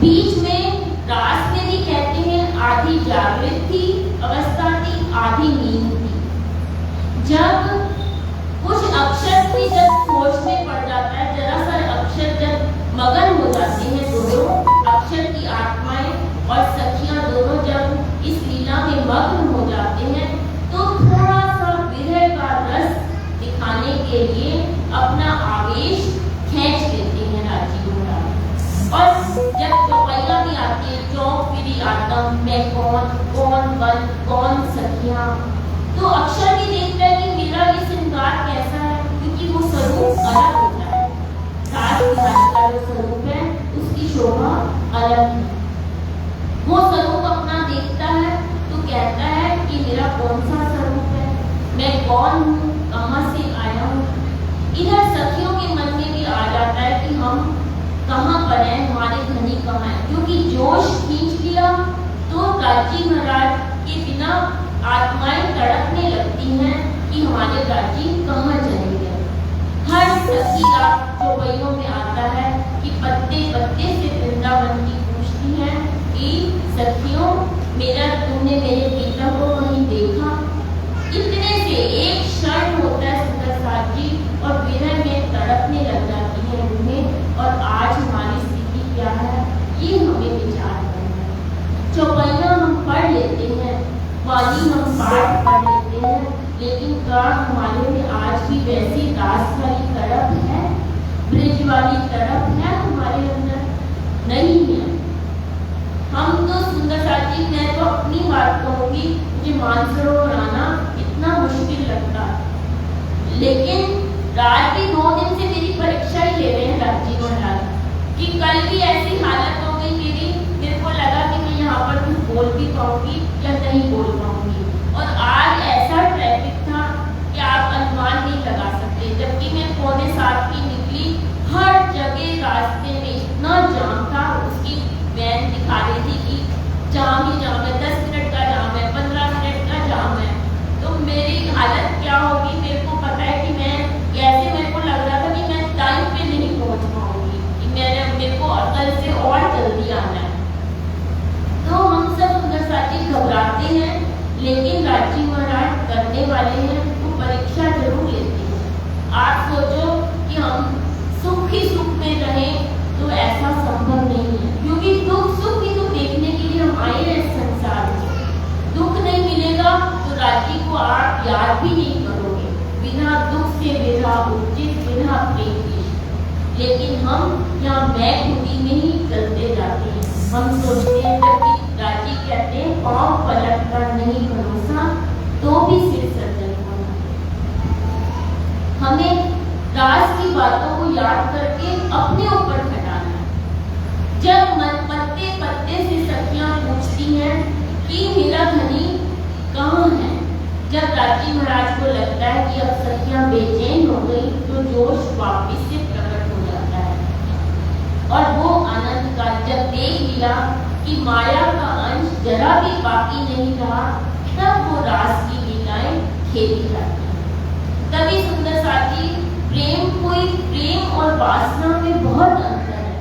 बीच में रास में भी कहते हैं आधी जागृत थी अवस्था थी, आधी नींद थी। जब कुछ अक्षर भी जब सोच में पड़ जाता है, जरा सा अक्षर जब मगन हो जाते हैं दोनों अक्षर की आत्माएं और सखियां दोनों जब इस लीला में मग्न हो जाते हैं, तो थोड़ा सा विरह का रस दिखाने के लिए अपना आवेश खींच लेते हैं राजी महाराज। और जब चौपाइयां भी आती है, चौक फिरी आतम, मैं कौन, कौन बल, कौन सखियां, तो अक्षर भी देखता है कि मेरा ये श्रृंगार कैसा है, क्योंकि वो स्वरूप अलग होता है। रास का जो स्वरूप है उसकी शोभा अलग है। वो स्वरूप अपना देखता है तो कहता है कि मेरा कौन सा स्वरूप है, मैं कौन हूँ, कहाँ से आया हूँ। इधर सखियों के मन में भी आ जाता है कि हम कहाँ पर हैं, हमारे धनी कहाँ हैं, क्योंकि जोश खींच लिया तो राजी महाराज के बिना आत्माएं तड़पने लगती हैं कि हमारे राजी कहाँ चले गए। हर सखी रात चौपाइयों में आता है कि पत्ते पत्ते से वृंदावन की पूछती हैं कि सखियों तुमने मेरे पिता को कहीं देखा? इतने से एक क्षण होता है सुंदर साथी और विरह में तड़पने लग जाती है उन्हें। और आज हमारी स्थिति क्या है ये हमें विचार करना है। चौपाइयां हम पढ़ लेते हैं, वाणी हम पाठ पढ़ लेते हैं, लेकिन क्या हमारे में आज भी वैसी रास वाली तड़प है, ब्रिज वाली तड़प है हमारे अंदर? नहीं है। हम तो सुंदर साथी, मैं तो अपनी बात कहूंगी, मुझे मानसरोवर आना इतना मुश्किल लगता है, लेकिन रात भी 2 दिन से मेरी परीक्षा ही ले रहे हैं राजी महाराज कि कल भी ऐसी हालत हो गई मेरे को लगा कि मैं यहाँ पर कुछ बोल भी पाऊंगी या नहीं बोल पाऊंगी। और आज ऐसा ट्रैफिक था कि आप अनुमान नहीं लगा सकते। जबकि मैं 6:45 की निकली, हर जगह रास्ते में इतना जाम था, उसकी वैन दिखा रही थी कि जाम ही जाम है, 10 मिनट का जाम है, 15 मिनट का जाम है। तो मेरी हालत क्या होगी मेरे को पता है कि मैं ऐसे, मेरे को लग रहा था कि मैं टाइम पे नहीं पहुंच पाऊंगी, कि मेरे को कल से और जल्दी आना है। तो हम सब सुंदर साथी घबराते हैं, लेकिन राजी महाराज करने वाले हैं, वो परीक्षा जरूर लेते हैं। आप सोचो कि हम सुख ही सुख में रहें तो ऐसा संभव नहीं है, क्योंकि दुख सुख ही तो देखने के लिए हम आए हैं इस संसार में। दुख नहीं मिलेगा तो राजी को आप याद भी नहीं करोगे। बिना दुख से बिना उचित बिना प्रेम की, लेकिन हम यहाँ मैं खुदी में ही चलते जाते हैं। हम सोचते हैं, जबकि राजी कहते हैं पाँव पलट कर नहीं भरोसा तो भी सिर सर्जन होना। हमें रास की बातों को याद करके अपने ऊपर घटाना है। जब मन पत्ते पत्ते से सखियां पूछती हैं कि मेरा धनी कहाँ है, जब राजी महाराज को लगता है कि अब सखियां बेचैन हो गई, तो जोश वापिस से प्रकट हो जाता है। और वो आनंद का जब देख लिया कि माया का अंश जरा भी बाकी नहीं रहा, तब वो रास की लीलाएं खेली जाती हैं। तभी सुंदर साथी प्रेम और वासना में बहुत अंतर है।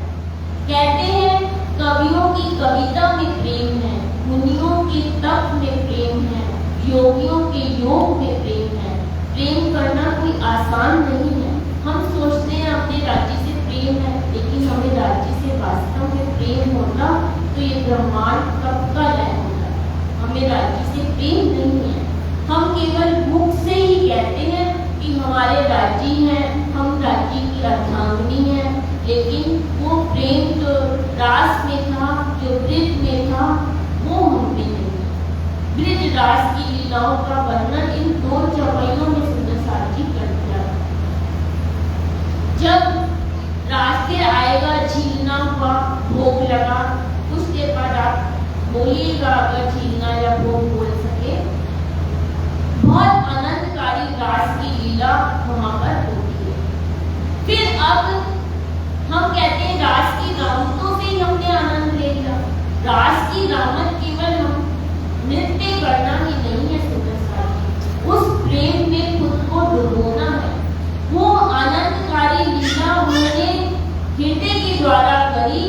कहते हैं कवियों की कविता में प्रेम है, मुनियों के तप में प्रेम है, योगियों के योग में प्रेम है। प्रेम करना कोई आसान नहीं है। हम सोचते हैं अपने राज्य से प्रेम है, लेकिन हमें राज्य से वास्तव में प्रेम होता तो ये ब्रह्मांड कब का लय होता। हमें राज्य से प्रेम नहीं है। हम केवल मुख से ही कहते हैं कि हमारे राज्य हैं, हम राज्य की अर्धांगिनी हैं, लेकिन वो प्रेम जो रास में था, जो ब्रज में था, वो हम में नहीं है। ब्रज रास की लीलाओं का वर्णन इन 2 चौपाइयों में सुंदर साथी कर दिया। जब रास्ते आएगा झीलना हुआ, भोग लगा, कुछ देर बाद आप बोलिएगा अगर झीलना या भोग बोल सके। बहुत आनंदकारी रास की लीला वहां पर होती है। फिर अब हम कहते हैं रास की रामतों से ही हमने आनंद ले लिया। रास की रामत केवल हम नृत्य करना ही नहीं है सुंदर साथी, उस प्रेम में खुद को डुबोना है। वो आनंदकारी लीला उन्होंने हृदय के द्वारा करी,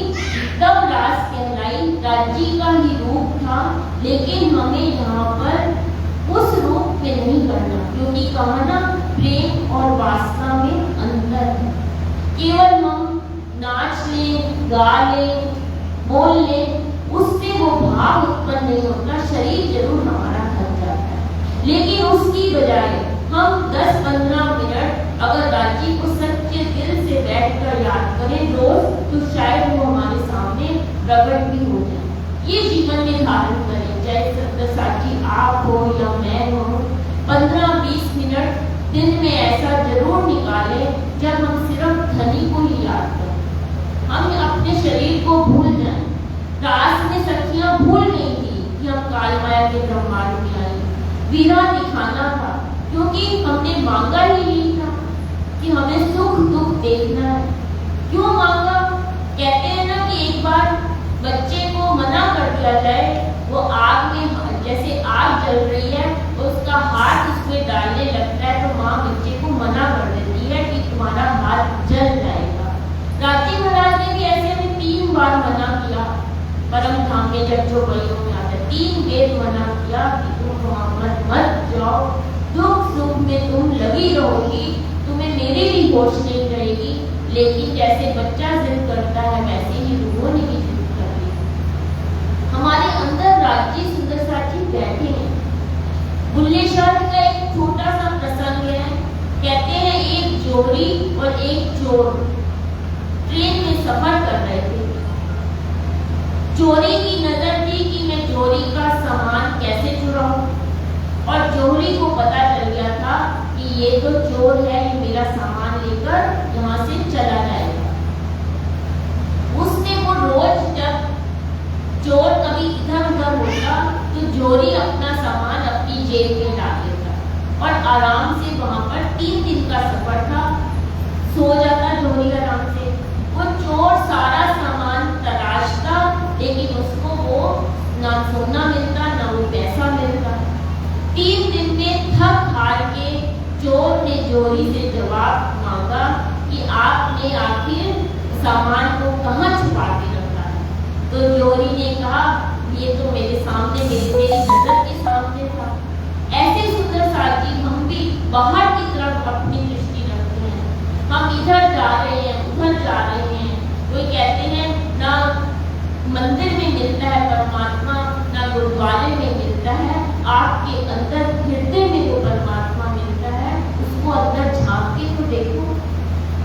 तब रास कहलाई। राज्य का ही रूप था, लेकिन हमें यहाँ पर उस रूप में नहीं करना, क्योंकि कहा ना प्रेम और वासना में अंतर है। केवल हम नाच लें, गा लें, बोल लें, उससे वो भाव उत्पन्न नहीं होता। शरीर जरूर हमारा थक जाता है, लेकिन उसकी बजाय हम 10-15 मिनट अगर राज्य को सच्चे दिल से बैठकर याद करें रोज, तो शायद वो हमारे सामने प्रकट भी हो जाए। ये जीवन में धारण करें, चाहे सुंदर साथी आप हो या मैं हो। 15-20 मिनट दिन में ऐसा जरूर निकालें जब हम सिर्फ धनी को ही याद करें, हम अपने शरीर को भूल जाएं। रास में सखियां भूल गई थी कि हम काल माया के ब्रह्मांड में आए। वीरा दिखाना था, क्योंकि हमने मांगा ही नहीं था कि हमें सुख दुख देखना है। क्यों मांगा? कहते हैं ना कि एक बार बच्चे को मना कर दिया जाए, वो आग में जैसे आग जल रही है, उसका हाथ उसमें डालने लगता है, तो माँ बच्चे को मना कर देती है कि तुम्हारा हाथ जल जाएगा। राजी महाराज ने भी ऐसे में 3 बार मना किया। परम धाम में जब जो बलियों में आता है, 3 बेर मना किया कि तुम वहां पर मत जाओ, दुख सुख में तुम लगी रहोगी, तुम्हें मेरी भी होश नहीं रहेगी। लेकिन जैसे बच्चा जिद करता है, वैसे ही उन्होंने भी जिद कर ली। हमारे अंदर राज्य सुंदर साथी बैठे हैं। बुल्ले शाह का एक छोटा सा प्रसंग है। कहते हैं एक जोड़ी और एक चोर ट्रेन में सफर कर रहे थे। चोरी की नजर थी कि मैं चोरी का सामान कैसे चुराऊं, और चोरी को पता चल गया था कि ये तो चोर है, ये मेरा सामान लेकर यहाँ से चला जाएगा। उसने वो रोज जब चोर कभी इधर उधर होता तो चोरी अपना सामान अपनी जेब में डाल लेता और आराम से वहां पर 3 दिन का सफर था, सो जाता चोरी आराम से। वो चोर सारा सामान तलाशता, लेकिन उसको वो ना सोना मिलता ना वो पैसा मिलता। 3 दिन में थक हार के चोर ने चोरी से जवाब मांगा कि आपने आखिर सामान को कहाँ छुपा के रखा है। तो चोरी ने कहा ये तो मेरे सामने मेरी नजर के सामने था। ऐसे सुंदर साथी हम भी बाहर की तरफ अपनी दृष्टि रखते हैं। हम इधर जा रहे हैं, उधर जा रहे हैं। कोई कहते हैं ना मंदिर में मिलता है परमात्मा, ना गुरुद्वारे में मिलता है। आपके अंदर हृदय में जो परमात्मा मिलता है, उसको अंदर झांक के तो देखो।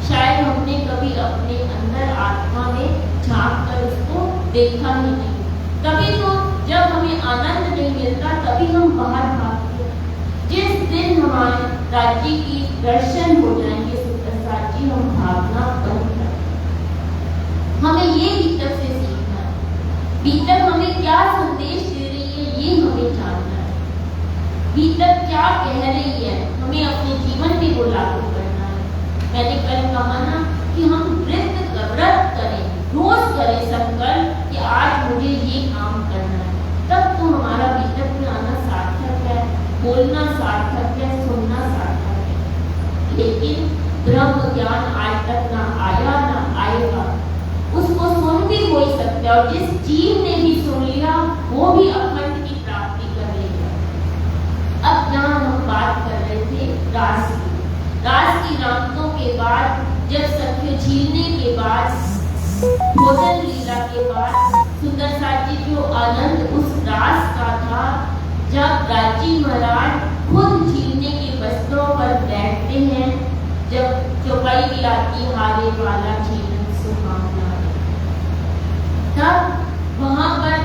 शायद हमने कभी अपने अंदर आत्मा में झांक कर उसको देखा ही नहीं। तभी तो जब हमें आनंद नहीं मिलता, तभी हम बाहर भागते हैं। जिस दिन हमारे राज्य की दर्शन हो जाएंगे सुंदर साथी, हम भागना बंद कर। हमें ये भीतर से सीखना है, भीतर हमें क्या संदेश दे रही है ये हमें जानना है। भीतर क्या कह रही है, हमें अपने जीवन में वो लागू करना है। मैंने कल कहा ना कि हम व्रत करें, रोज करें संकल्प कि आज मुझे ये काम करना है। तब तो हमारा बीतक में आना सार्थक है, बोलना सार्थक है, सुनना सार्थक है। लेकिन ब्रह्म ज्ञान आज तक ना आया ना आएगा। उसको सुन भी हो ही सकता है, और जिस जीव ने भी सुन लिया वो भी अखंड की प्राप्ति कर लेगा। अब यहाँ हम बात कर रहे थे रास की रामतों के बाद, जब सखियों झीलने के बाद, भोजन लीला के बाद, सुंदर साथ जी जो आनंद उस रास का था, जब राजी महाराज खुद झीलने के वस्त्रों पर बैठते हैं, जब चौपाई गिलाती हारे वाला झीलन सुहावना, तब वहां पर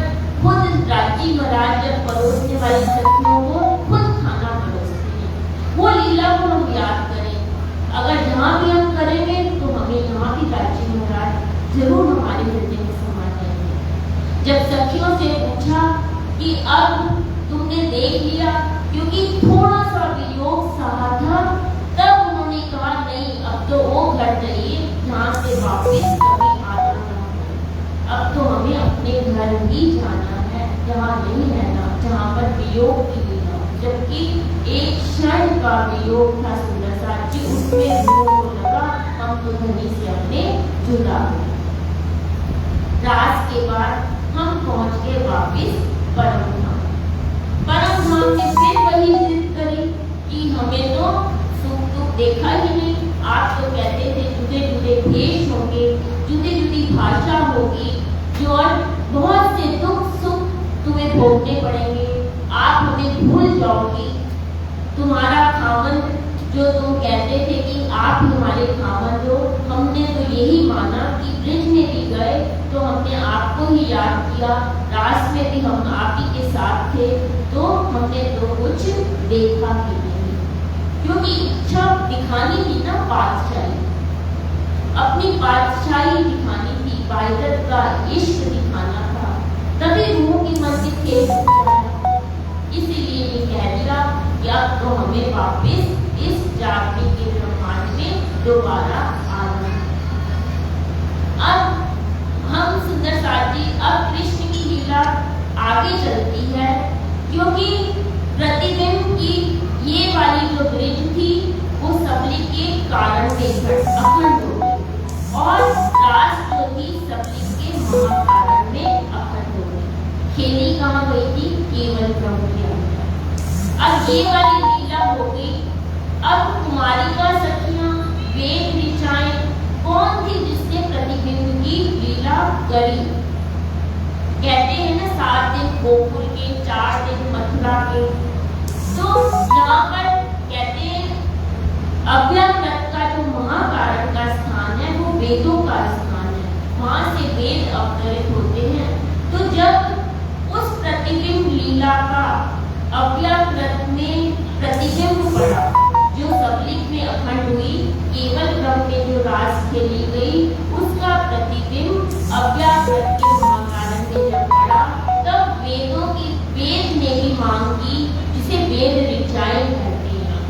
खुद राजी महाराज जब परोसने वाली सखियों को खुद खाना परोसते हैं। वो लीला को हम याद करें, अगर जहाँ भी हम करेंगे तो हमें यहाँ भी राजी महाराज जरूर हमारे हृदय में समा जाएंगे। जब सखियों से पूछा कि अब तुमने देख लिया, क्योंकि थोड़ा सा वियोग सहा था, तब उन्होंने कहा नहीं, अब तो वो घर चाहिए जहाँ से वापस कभी आना ना हो। अब तो हमें अपने घर ही जाना है, जहाँ नहीं रहना, जहाँ पर वियोग की लीला। जबकि एक क्षण का वियोग था सुंदर साथ जी, उसमें वो लगा हम तो धनी से अपने जुदा हुए। रास के बाद हम पहुंच गए वापिस परम धाम। परम धाम ने फिर वही जिद करी कि हमें तो सुख दुख देखा ही नहीं। आप तो कहते थे जुदे जुदे भेष होंगे, जुदी जुदी भाषा होगी, जो और बहुत से दुख सुख तुम्हें भोगने पड़ेंगे, आप हमें भूल जाओगी। तुम्हारा खामन जो तुम कहते थे कि आप हमारे खामन हो, हमने तो यही माना कि ब्रिज में भी गए तो हमने आपको ही याद किया, रास में भी हम आप ही के साथ थे, तो हमने तो कुछ देखा ही नहीं। क्योंकि इच्छा दिखानी थी ना बादशाही, अपनी बादशाही दिखानी थी, बाइदत का इश्क दिखाना था, तभी रूह की मर्जी खेल। इसीलिए ये कह दिया कि अब तो हमें वापस इस जागृति के ब्रह्मांड में दोबारा आना है। अब हम सुंदर साथ जी, अब कृष्ण की लीला आगे चलती है, क्योंकि प्रतिबिंब की ये वाली जो ब्रिज थी वो सबली के कारण से अखंड हो गई, और रास जो थी सबली के महाकारण में अखंड हो गई। खेली कहाँ गई थी? केवल प्रभु के अंदर। अब ये वाली लीला हो गई। अब कुमारिका सखियां, वेद ऋचाएं, कौन थी जिसने प्रतिबिंब की लीला करी? कहते हैं ना 7 दिन गोकुल के, 4 दिन मथुरा के। तो यहाँ पर कहते हैं अव्यक्त का जो महाकारण का स्थान है वो वेदों का स्थान है, वहां से वेद अवतरित होते हैं। तो जब उस प्रतिबिंब लीला का अव्यक्त में प्रतिबिंब पड़ा, जो सबलिक में अखंड हुई, केवल ब्रह्म में जो रास खेली गई, उसका प्रतिबिंब अव्यक्त के महाकारण में जब पड़ा, तब वेद ने भी मांग की, जिसे वेद ऋचाएं कहते हैं,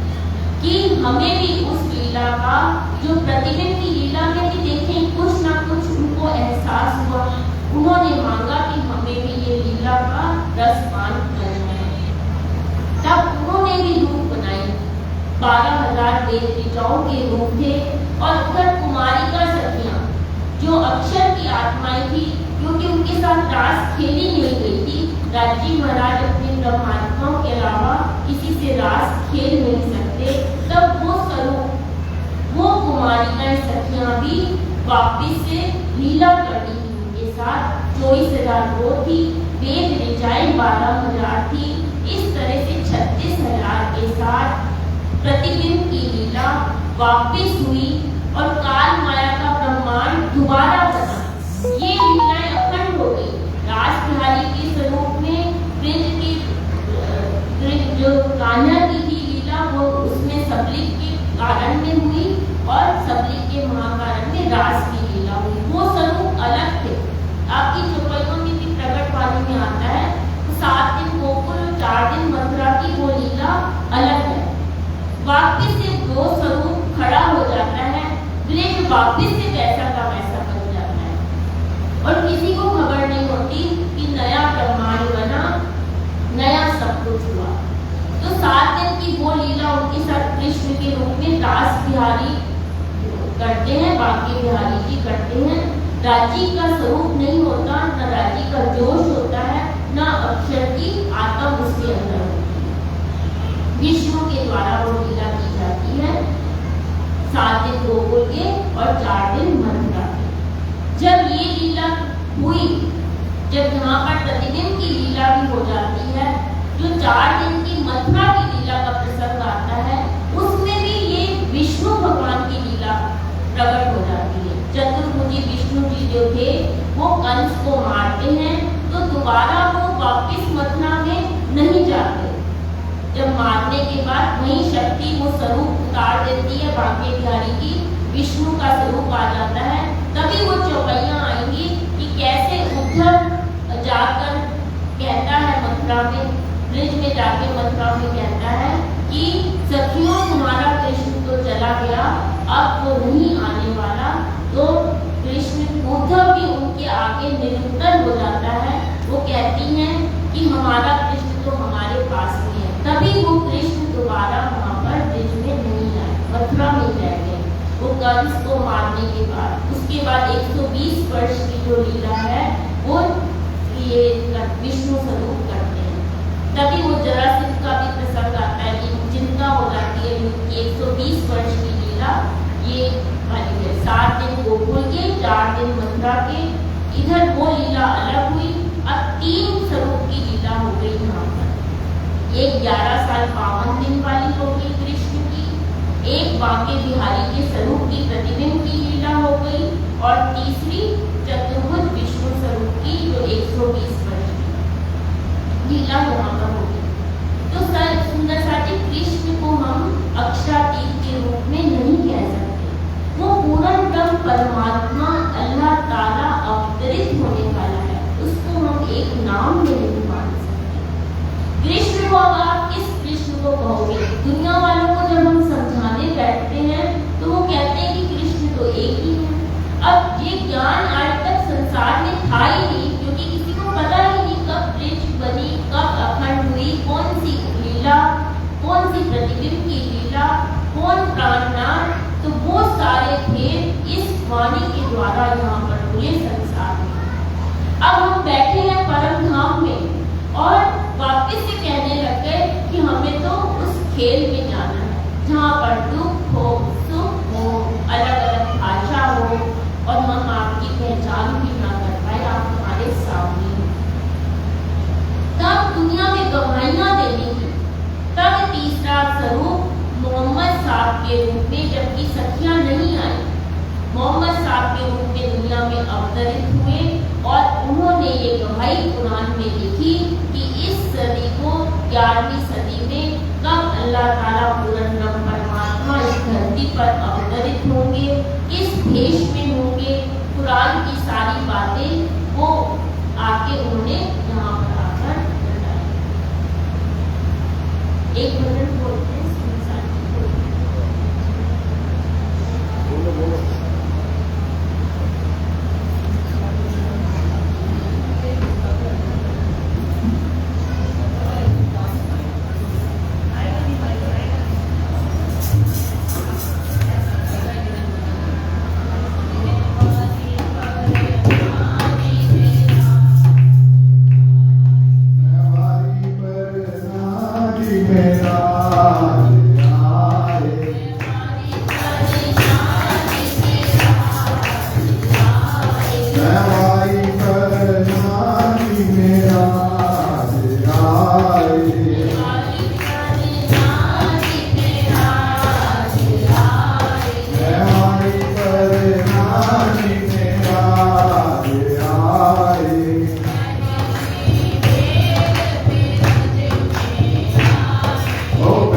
कि हमें भी उस लीला का, जो प्रतिबिंब की लीला में भी देखें कुछ ना कुछ उनको एहसास हुआ, उन्होंने मांगा कि हमें भी ये लीला का रसपान करना है। तब उन्होंने भी रूप बनाई, 12,000 वेद ऋचाओं के रूप थे। और उधर कुमारिका सखियां, जो अक्षर की आत्माएं थी, क्योंकि उनके साथ रास खेली नहीं गई थी, राजी महाराज अपने ब्रह्मात्माओं के अलावा किसी से रास खेल नहीं सकते, तब वो स्वरूप, वो कुमारिकाएं सखियां भी वापिस से लीला करनी थी उनके साथ। 24,000 वो थी, वेद ऋचाएं 12,000 थी। इस तरह से 36,000 के साथ प्रतिबिंब की लीला वापिस हुई, और काल माया का ब्रह्मांड दोबारा बना। ये लीलाएं अखंड हो गई। रास बिहारी के स्वरूप में ब्रिज जो कान्हा की थी लीला, वो उसमें सबलिक के कारण में हुई, और सबलिक के महाकारण में रास की लीला हुई। वो स्वरूप अलग थे। आपकी चौपाइयों में भी प्रकट वाणी में आता है, 7 दिन गोकुल, 4 दिन मथुरा की वो लीला अलग है। वापिस से दो स्वरूप खड़ा हो जाता है, ब्रिज वापिस से वैसा का वैसा बन जाता है। और किसी को खबर नहीं होती कि नया ब्रह्मांड बना, नया सब कुछ हुआ। तो 7 दिन की वो लीला उनके साथ कृष्ण के रूप में दास बिहारी करते हैं, बाकी बिहारी जी करते हैं। राजी का स्वरूप नहीं होता, न राजी का जोश होता है, न अक्षर की आत्मा उसके अंदर होती है। विष्णु के द्वारा वो लीला की जाती है। 7 दिन गोकुल के और 4 दिन मथुरा के। जब ये लीला हुई, जब यहाँ पर प्रतिदिन की लीला भी हो जाती है, जो 4 दिन की मथुरा की लीला का प्रसंग आता है, उसमें भी ये विष्णु भगवान की लीला प्रकट हो जाती है। चतुर्भुजी विष्णु जी जो थे वो कंस को मारते हैं, तो दोबारा वो वापस मथुरा में नहीं जाते। जब मारने के बाद वही शक्ति वो स्वरूप उतार देती है बांके बिहारी की, विष्णु का स्वरूप आ जाता है। तभी वो चौपैया आएंगी कि कैसे उद्धव जाकर कहता है मथुरा में, ब्रिज में जाके मथुरा में कहता है कि सखियों तुम्हारा कृष्ण तो चला गया, अब वो नहीं आने वाला। तो कृष्ण उद्धव भी उनके आगे निरुत्तर हो जाता है। वो कहती हैं कि हमारा कृष्ण तो हमारे पास में है। तभी वो कृष्ण दोबारा वहाँ पर ब्रिज में नहीं आए, मथुरा में रह गए वो कंस को मारने के बाद। उसके बाद 120 वर्ष की जो लीला है वो ये विष्णु स्वरूप करते हैं। तभी वो जरासंध का भी प्रसंग आता है कि चिंता हो जाती है कि 120 वर्ष की लीला ये वाली है। 7 दिन गोकुल के, 4 दिन मथुरा के। इधर वो लीला अलग हुई। अब 3 स्वरूप की लीला हो गई यहाँ पर। एक 11 साल 52 दिन वाली हो गई कृष्ण की, एक बांके बिहारी के स्वरूप की प्रतिदिन की लीला हो गई, और तीसरी चतुर्भुज विष्णु स्वरूप की जो 120 वर्ष की लीला वहाँ पर हो गई। तो सुंदर साथी, कृष्ण को हम अक्षरातीत के रूप में नहीं कह सकते। वो पूर्ण ब्रह्म परमात्मा अल्लाह ताला अवतरित होने वाला है, उसको हम एक नाम में नहीं मान सकते। कृष्ण को अब आप किस कृष्ण को कहोगे? दुनिया वालों को जब हम समझाने बैठते हैं तो वो कहते हैं कि कृष्ण तो एक ही है। अब ये ज्ञान आज तक संसार में था ही नहीं, क्योंकि किसी को पता ही नहीं कब ब्रिज बनी, कब अखंड हुई, कौन सी लीला, कौन सी प्रतिबिंब की लीला, कौन प्राणनाथ। तो वो सारे भेद इस वाणी के द्वारा यहाँ पर हुए संसार में। अब हम बैठे हैं परम धाम में और वापस से कहने लग गए कि हमें तो उस खेल में जाना है जहाँ पर दुख हो, सुख हो, अलग अलग भाषा हो, और हम आपकी पहचान भी ना कर पाए, आप हमारे सामने हो। तब दुनिया में गवाहियां देनी थी। तब तीसरा स्वरूप मोहम्मद साहब के रूप में, जबकि सखियां नहीं आई, मोहम्मद साहब के रूप में दुनिया में अवतरित हुए, और उन्होंने ये गवाही कुरान में लिखी कि इस सदी को 11वीं सदी में कब अल्लाह ताला पूर्ण ब्रह्म परमात्मा इस धरती पर अवतरित होंगे, किस भेष में होंगे। कुरान की सारी बातें वो आके उन्होंने यहाँ पर आकर बताई। एक मिनट बोलते हैं। Oh,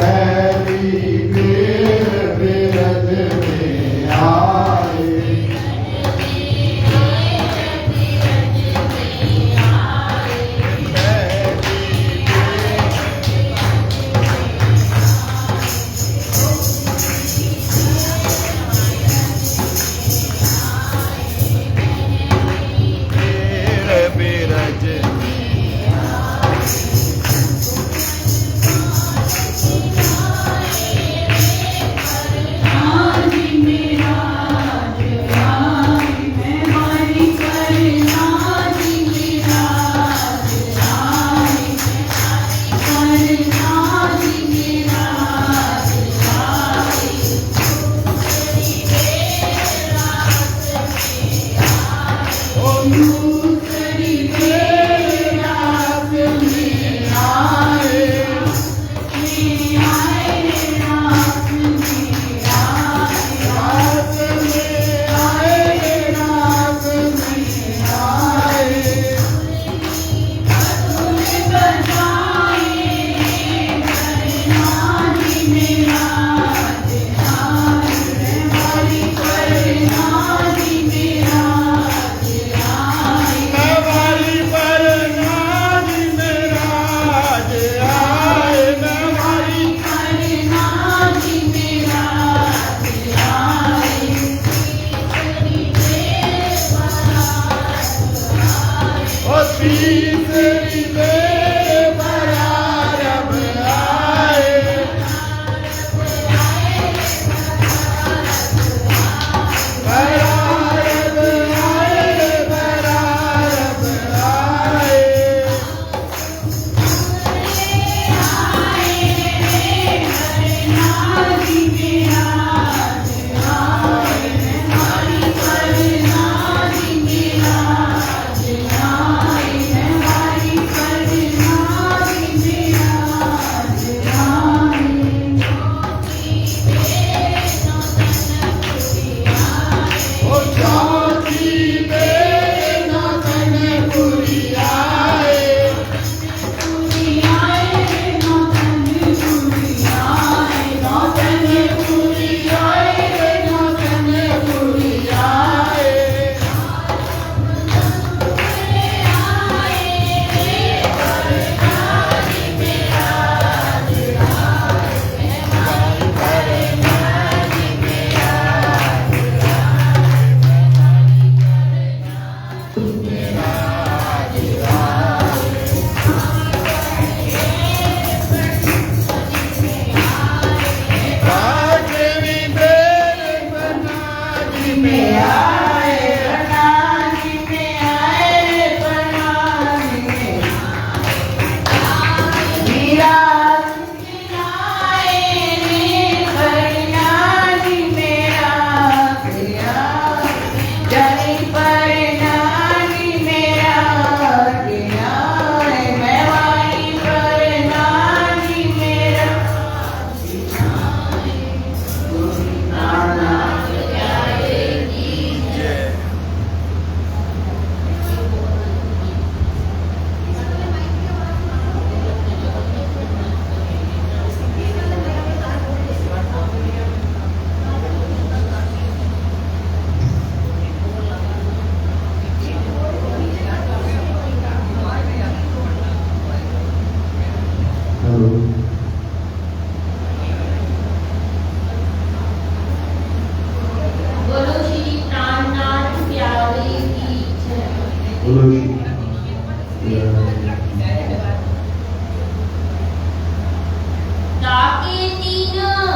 ताके तीन